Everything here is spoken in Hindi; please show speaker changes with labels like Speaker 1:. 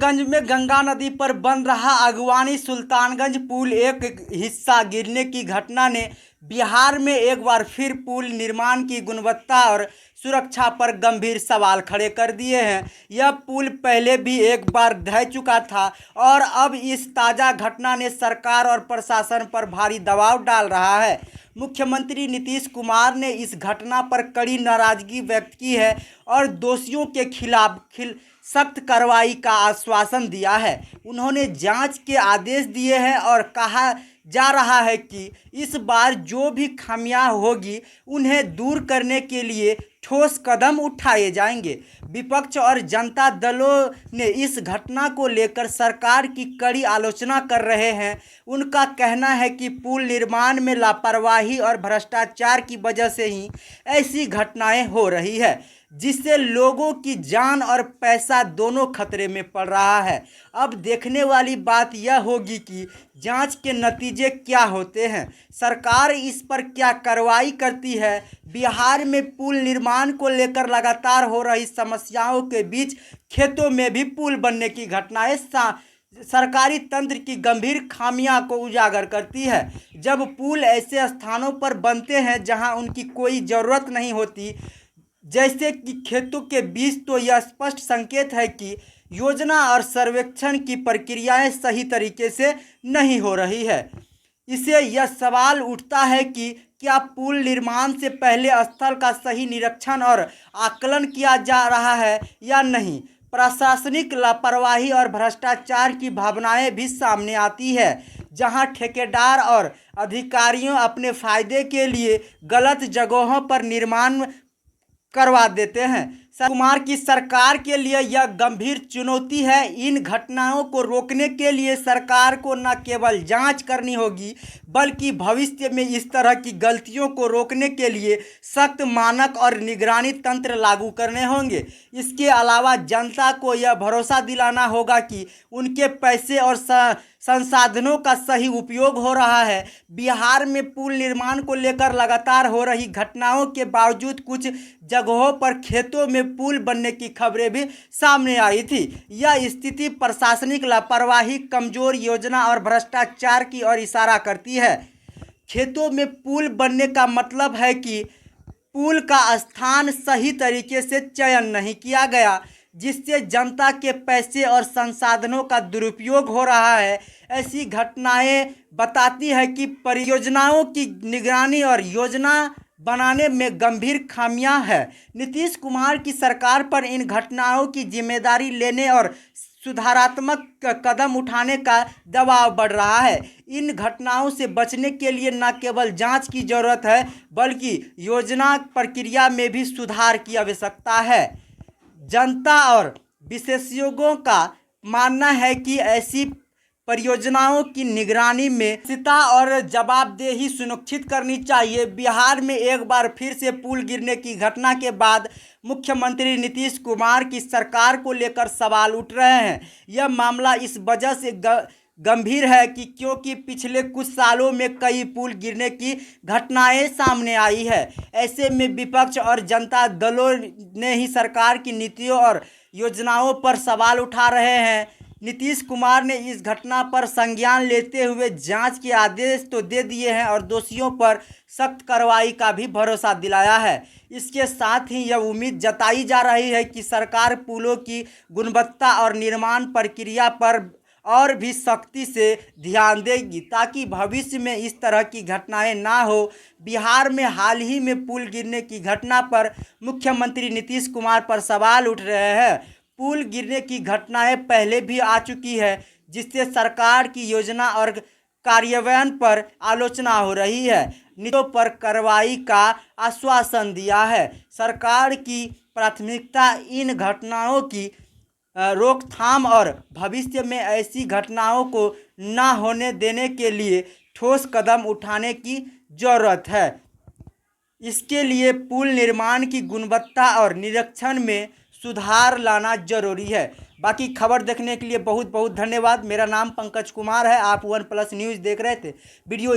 Speaker 1: सुल्तानगंज में गंगा नदी पर बन रहा अगवानी सुल्तानगंज पुल एक हिस्सा गिरने की घटना ने बिहार में एक बार फिर पुल निर्माण की गुणवत्ता और सुरक्षा पर गंभीर सवाल खड़े कर दिए हैं। यह पुल पहले भी एक बार ढह चुका था और अब इस ताज़ा घटना ने सरकार और प्रशासन पर भारी दबाव डाल रहा है। मुख्यमंत्री नीतीश कुमार ने इस घटना पर कड़ी नाराजगी व्यक्त की है और दोषियों के खिलाफ सख्त कार्रवाई का आश्वासन दिया है। उन्होंने जांच के आदेश दिए हैं और कहा जा रहा है कि इस बार जो भी खामियां होगी उन्हें दूर करने के लिए ठोस कदम उठाए जाएंगे। विपक्ष और जनता दलों ने इस घटना को लेकर सरकार की कड़ी आलोचना कर रहे हैं। उनका कहना है कि पुल निर्माण में लापरवाही और भ्रष्टाचार की वजह से ही ऐसी घटनाएं हो रही है, जिससे लोगों की जान और पैसा दोनों खतरे में पड़ रहा है। अब देखने वाली बात यह होगी कि जांच के नतीजे क्या होते हैं, सरकार इस पर क्या कार्रवाई करती है। बिहार में पुल निर्माण को लेकर लगातार हो रही समस्याओं के बीच खेतों में भी पुल बनने की घटनाएं सरकारी तंत्र की गंभीर खामियां को उजागर करती है। जब पुल ऐसे स्थानों पर बनते हैं जहां उनकी कोई ज़रूरत नहीं होती, जैसे कि खेतों के बीच, तो यह स्पष्ट संकेत है कि योजना और सर्वेक्षण की प्रक्रियाएं सही तरीके से नहीं हो रही है। इससे यह सवाल उठता है कि क्या पुल निर्माण से पहले स्थल का सही निरीक्षण और आकलन किया जा रहा है या नहीं। प्रशासनिक लापरवाही और भ्रष्टाचार की भावनाएं भी सामने आती है, जहां ठेकेदार और अधिकारियों अपने फायदे के लिए गलत जगहों पर निर्माण करवा देते हैं। कुमार की सरकार के लिए यह गंभीर चुनौती है। इन घटनाओं को रोकने के लिए सरकार को न केवल जांच करनी होगी, बल्कि भविष्य में इस तरह की गलतियों को रोकने के लिए सख्त मानक और निगरानी तंत्र लागू करने होंगे। इसके अलावा जनता को यह भरोसा दिलाना होगा कि उनके पैसे और संसाधनों का सही उपयोग हो रहा है। बिहार में पुल निर्माण को लेकर लगातार हो रही घटनाओं के बावजूद कुछ जगहों पर खेतों में पुल बनने की खबरें भी सामने आई थी। यह स्थिति प्रशासनिक लापरवाही, कमजोर योजना और भ्रष्टाचार की ओर इशारा करती है। खेतों में पुल बनने का मतलब है कि पुल का स्थान सही तरीके से चयन नहीं किया गया, जिससे जनता के पैसे और संसाधनों का दुरुपयोग हो रहा है। ऐसी घटनाएं बताती है कि परियोजनाओं की निगरानी और योजना बनाने में गंभीर खामियां हैं। नीतीश कुमार की सरकार पर इन घटनाओं की जिम्मेदारी लेने और सुधारात्मक कदम उठाने का दबाव बढ़ रहा है। इन घटनाओं से बचने के लिए न केवल जांच की जरूरत है, बल्कि योजना प्रक्रिया में भी सुधार की आवश्यकता है। जनता और विशेषज्ञों का मानना है कि ऐसी परियोजनाओं की निगरानी में निष्पक्षता और जवाबदेही सुनिश्चित करनी चाहिए। बिहार में एक बार फिर से पुल गिरने की घटना के बाद मुख्यमंत्री नीतीश कुमार की सरकार को लेकर सवाल उठ रहे हैं। यह मामला इस वजह से गंभीर है कि क्योंकि पिछले कुछ सालों में कई पुल गिरने की घटनाएं सामने आई है। ऐसे में विपक्ष और जनता दलों ने ही सरकार की नीतियों और योजनाओं पर सवाल उठा रहे हैं। नीतीश कुमार ने इस घटना पर संज्ञान लेते हुए जांच के आदेश तो दे दिए हैं और दोषियों पर सख्त कार्रवाई का भी भरोसा दिलाया है। इसके साथ ही यह उम्मीद जताई जा रही है कि सरकार पुलों की गुणवत्ता और निर्माण प्रक्रिया पर और भी सख्ती से ध्यान देगी, ताकि भविष्य में इस तरह की घटनाएं ना हो। बिहार में हाल ही में पुल गिरने की घटना पर मुख्यमंत्री नीतीश कुमार पर सवाल उठ रहे हैं। पुल गिरने की घटनाएं पहले भी आ चुकी है, जिससे सरकार की योजना और कार्यान्वयन पर आलोचना हो रही है। नीतियों पर कार्रवाई का आश्वासन दिया है। सरकार की प्राथमिकता इन घटनाओं की रोकथाम और भविष्य में ऐसी घटनाओं को न होने देने के लिए ठोस कदम उठाने की ज़रूरत है। इसके लिए पुल निर्माण की गुणवत्ता और निरीक्षण में सुधार लाना जरूरी है। बाकी खबर देखने के लिए बहुत बहुत धन्यवाद। मेरा नाम पंकज कुमार है। आप 1+ न्यूज़ देख रहे थे। वीडियो